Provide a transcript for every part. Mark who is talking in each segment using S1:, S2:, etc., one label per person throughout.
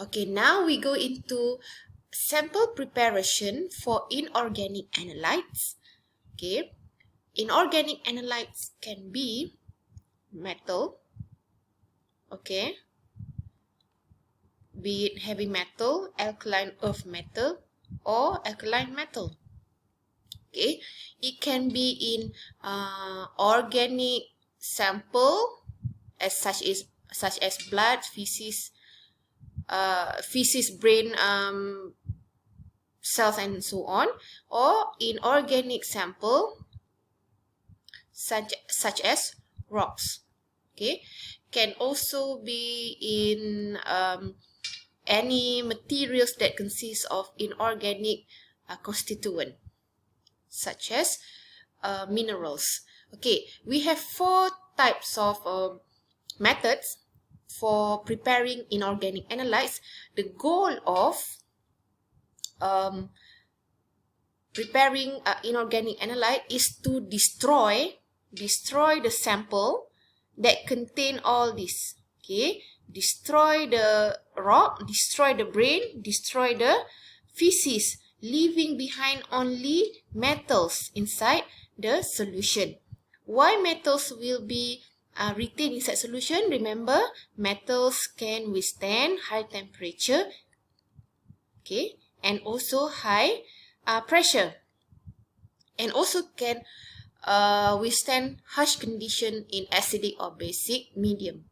S1: Okay, now we go into sample preparation for inorganic analytes. Okay, inorganic analytes can be metal, okay, be it heavy metal, alkaline earth metal, or alkaline metal. Okay, it can be in organic sample such as blood, feces, brain cells, and so on, or inorganic sample such as rocks. Okay, can also be in any materials that consist of inorganic constituent such as minerals. Okay, we have 4 types of methods for preparing inorganic analytes. The goal of preparing inorganic analyte is to destroy the sample that contain all this. Okay, destroy the rock, destroy the brain, destroy the feces, leaving behind only metals inside the solution. Why metals will be retained inside solution? Remember, metals can withstand high temperature, okay, and also high pressure, and also can withstand harsh condition in acidic or basic medium.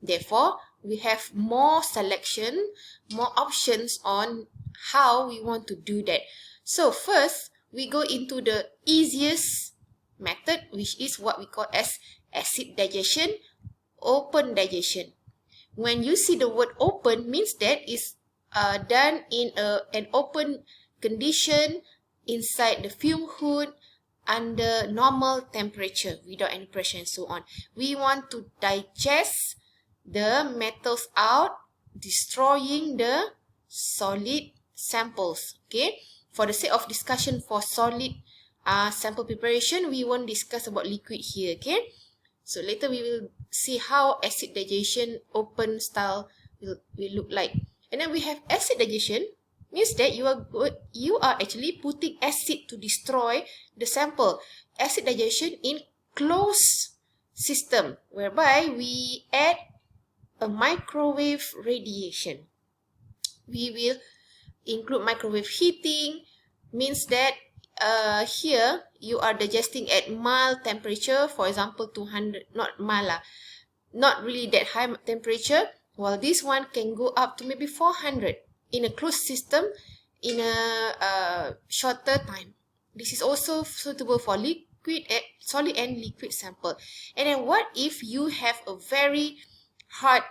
S1: Therefore, we have more selection, more options on how we want to do that. So first, we go into the easiest method, which is what we call as acid digestion, open digestion. When you see the word open, means that is done in an open condition inside the fume hood under normal temperature without any pressure and so on. We want to digest the metals out, destroying the solid samples. Okay, for the sake of discussion for solid sample preparation, we won't discuss about liquid here. Okay, so later we will see how acid digestion open style will look like. And then we have acid digestion, means that you are actually putting acid to destroy the sample. Acid digestion in closed system, whereby we add a microwave radiation. We will include microwave heating, means that here you are digesting at mild temperature, for example 200, not mild, not really that high temperature, while this one can go up to maybe 400 in a closed system in a shorter time. This is also suitable for solid and liquid sample. And then what if you have a very hard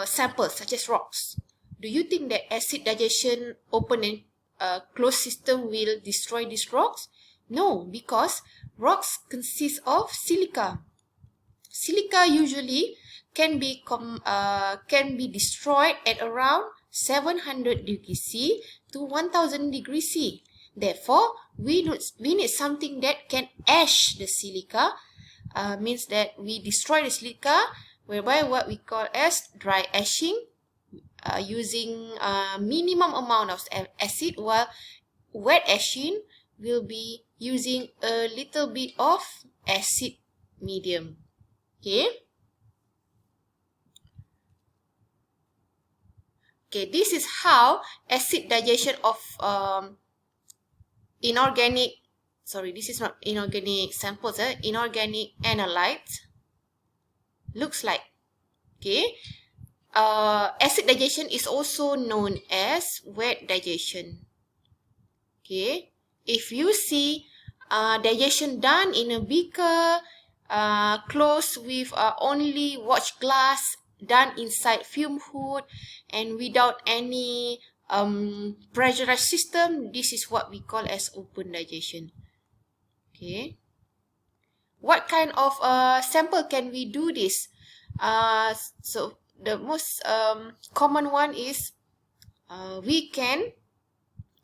S1: sample such as rocks? Do you think that acid digestion open and closed system will destroy these rocks? No, because rocks consist of silica. Silica usually can be destroyed at around 700 degrees C to 1000 degrees C. Therefore, we need something that can ash the silica, means that we destroy the silica, whereby what we call as dry ashing, using minimum amount of acid, while wet ashing will be using a little bit of acid medium. Okay. Okay, this is how acid digestion of inorganic samples, inorganic analytes looks like. Okay, acid digestion is also known as wet digestion. Okay, if you see digestion done in a beaker, closed with only watch glass, done inside fume hood and without any pressurized system, this is what we call as open digestion. Okay, what kind of sample can we do this? So the most common one is we can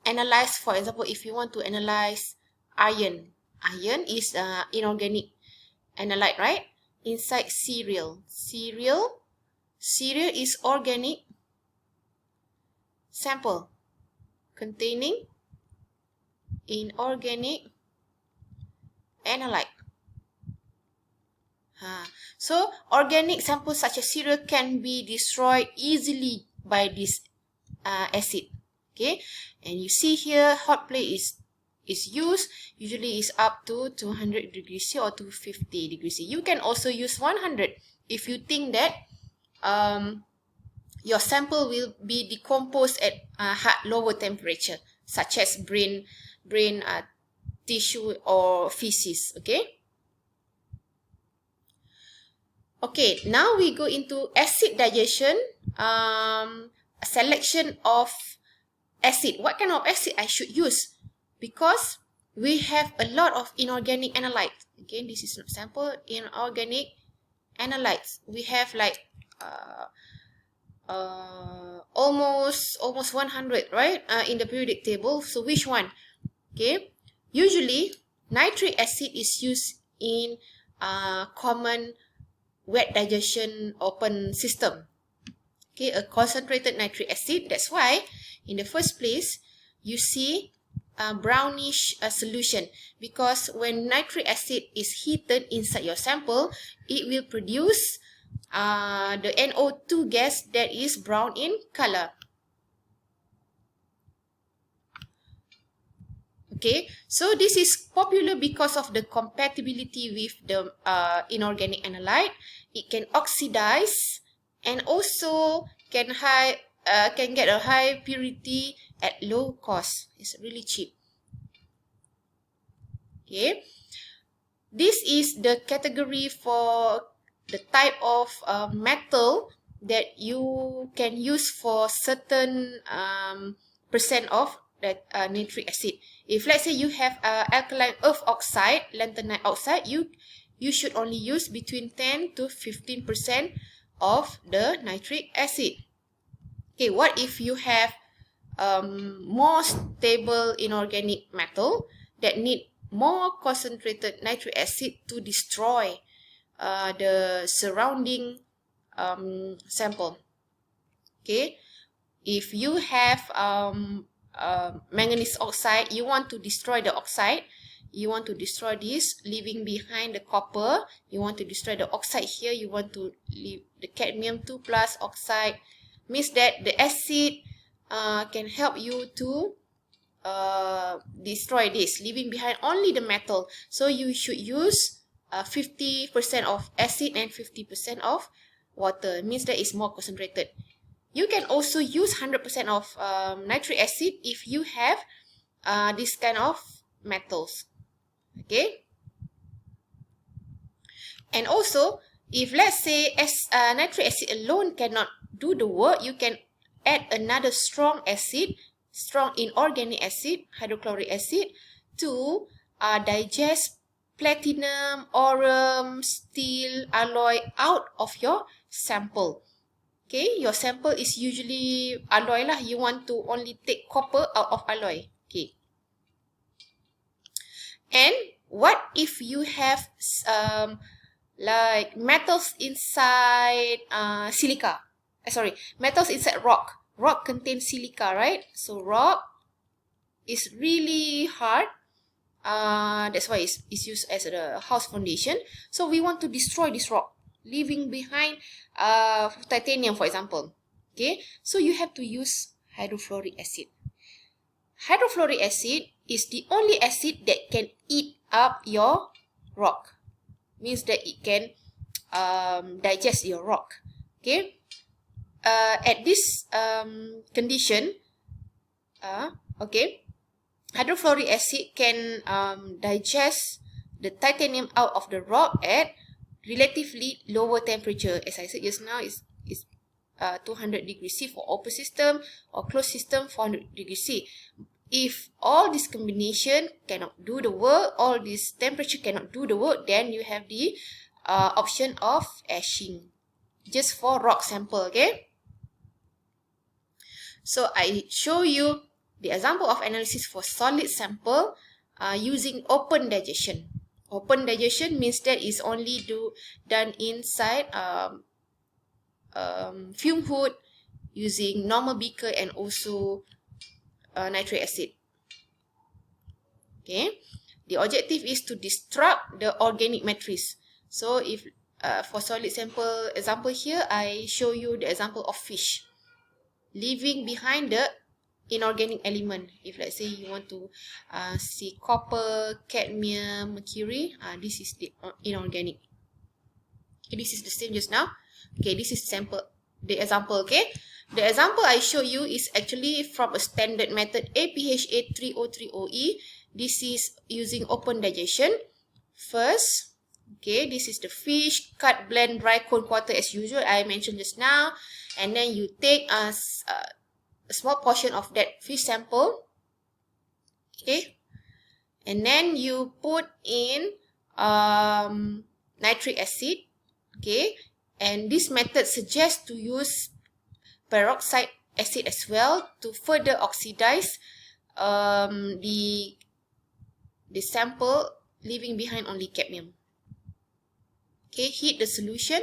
S1: analyze, for example, if you want to analyze iron. Iron is inorganic analyte, right? Inside cereal. Cereal is organic sample containing inorganic analyte. So organic samples such as cereal can be destroyed easily by this acid. Okay, and you see here hot plate is used. Usually is up to 200 degrees C or 250 degrees C. You can also use 100 if you think that your sample will be decomposed at lower temperature, such as brain tissue or feces. Okay, now we go into acid digestion. Selection of acid. What kind of acid I should use? Because we have a lot of inorganic analytes. Again, this is not sample. Inorganic analytes. We have like almost 100, right? In the periodic table. So which one? Okay. Usually, nitric acid is used in common wet digestion open system. Okay, a concentrated nitric acid. That's why, in the first place, you see a brownish solution, because when nitric acid is heated inside your sample, it will produce the NO2 gas that is brown in color. Okay, so this is popular because of the compatibility with the inorganic analyte. It can oxidize and also can get a high purity at low cost. It's really cheap. Okay, this is the category for the type of metal that you can use for certain percent of that nitric acid. If let's say you have alkaline earth oxide, lanthanide oxide, you should only use between 10 to 15% of the nitric acid. Okay, what if you have more stable inorganic metal that need more concentrated nitric acid to destroy the surrounding sample? Okay, if you have manganese oxide, you want to destroy the oxide, you want to destroy this, leaving behind the copper. You want to destroy the oxide here, you want to leave the cadmium 2+ oxide. Means that the acid can help you to destroy this, leaving behind only the metal. So you should use 50% of acid and 50% of water. Means that is more concentrated. You can also use 100% of nitric acid if you have this kind of metals. Okay. And also, if let's say nitric acid alone cannot do the work, you can add another strong acid, strong inorganic acid, hydrochloric acid, to digest platinum, aurum, steel, alloy out of your sample. Okay, your sample is usually alloy lah. You want to only take copper out of alloy. Okay. And what if you have like metals inside silica? Metals inside rock. Rock contains silica, right? So rock is really hard. That's why it's used as a house foundation. So we want to destroy this rock, leaving behind titanium, for example. Okay, so you have to use hydrofluoric acid. Hydrofluoric acid is the only acid that can eat up your rock. Means that it can digest your rock. Okay, at this condition, okay, hydrofluoric acid can digest the titanium out of the rock at relatively lower temperature. As I said just now, is 200 degrees C for open system, or closed system 400 degrees C. If all this combination cannot do the work, all this temperature cannot do the work, then you have the option of ashing, just for rock sample. Okay, so I show you the example of analysis for solid sample using open digestion. Open digestion means that is only done inside fume hood. using normal beaker and also nitric acid. Okay, the objective is to destruct the organic matrix. So if for solid sample example here, I show you the example of fish, leaving behind the inorganic element. If let's say you want to see copper, cadmium, mercury, this is the inorganic. Okay, this is the same just now. Okay, this is the example. Okay, the example I show you is actually from a standard method APHA3O3OE. This is using open digestion. First, okay, this is the fish, cut, blend, dry, cone, quarter as usual, I mentioned just now. And then you take a small portion of that fish sample. Okay. And then you put in nitric acid. Okay. And this method suggests to use peroxide acid as well to further oxidize the sample, leaving behind only cadmium. Okay, heat the solution.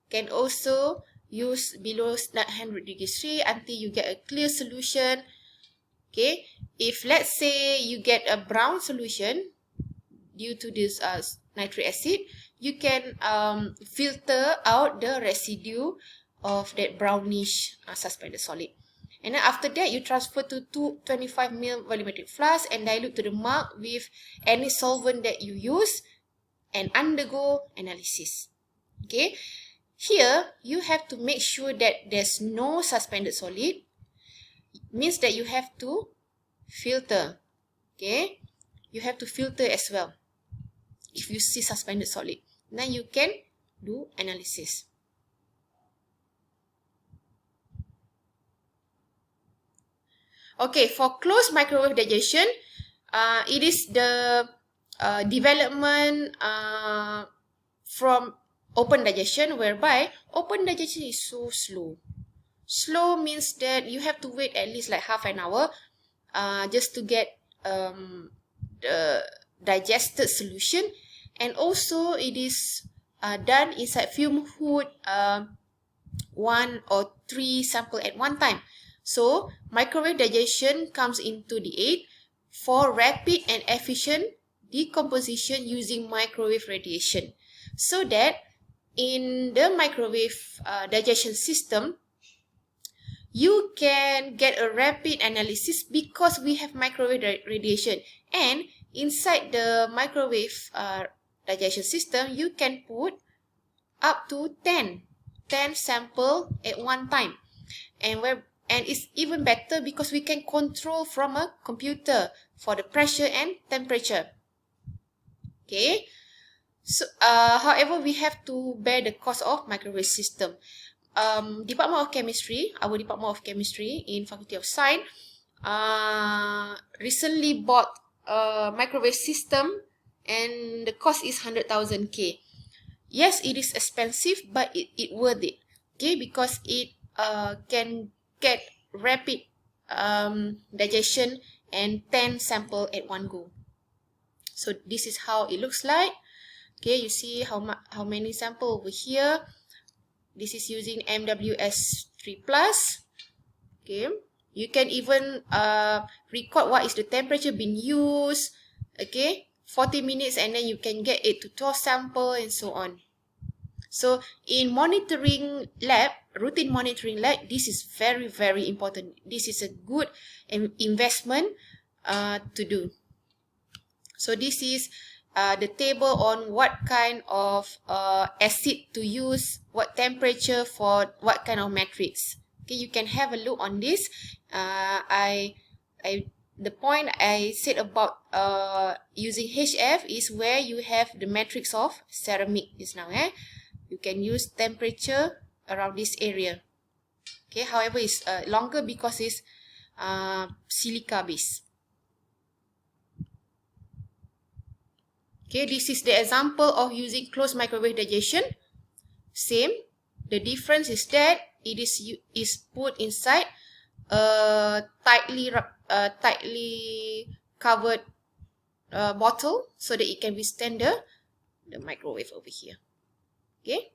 S1: Can also use below 900 degrees C until you get a clear solution. Okay, if let's say you get a brown solution due to this nitric acid, you can filter out the residue of that brownish suspended solid. And then after that, you transfer to 225 ml volumetric flask and dilute to the mark with any solvent that you use and undergo analysis. Okay, here you have to make sure that there's no suspended solid. It means that you have to filter. Okay, you have to filter as well. If you see suspended solid, then you can do analysis. Okay, for closed microwave digestion, it is the development from open digestion, whereby open digestion is so slow. Slow means that you have to wait at least like half an hour just to get the digested solution. And also it is done inside fume hood 1 or 3 sample at one time. So microwave digestion comes into the aid for rapid and efficient decomposition using microwave radiation, so that in the microwave digestion system, you can get a rapid analysis because we have microwave radiation. And inside the microwave digestion system, you can put up to 10 sample at one time. And it's even better because we can control from a computer for the pressure and temperature. Okay. So, however, we have to bear the cost of microwave system. Department of Chemistry, our Department of Chemistry in Faculty of Science, recently bought a microwave system, and the cost is 100,000 K. Yes, it is expensive, but it worth it. Okay, because it can get rapid digestion and 10 sample at one go. So this is how it looks like. Okay, you see how many sample over here. This is using MWS3+. Okay, you can even record what is the temperature being used. Okay, 40 minutes, and then you can get 8 to 12 sample and so on. So in monitoring lab, routine monitoring lab, this is very, very important. This is a good investment to do. So this is the table on what kind of acid to use, what temperature for what kind of matrix. Okay, you can have a look on this. The point I said about using HF is where you have the matrix of ceramic is now. You can use temperature around this area. Okay, however, it's longer because it's silica base. Okay, this is the example of using closed microwave digestion. Same. The difference is that it is put inside a tightly covered bottle so that it can withstand the microwave over here. Okay.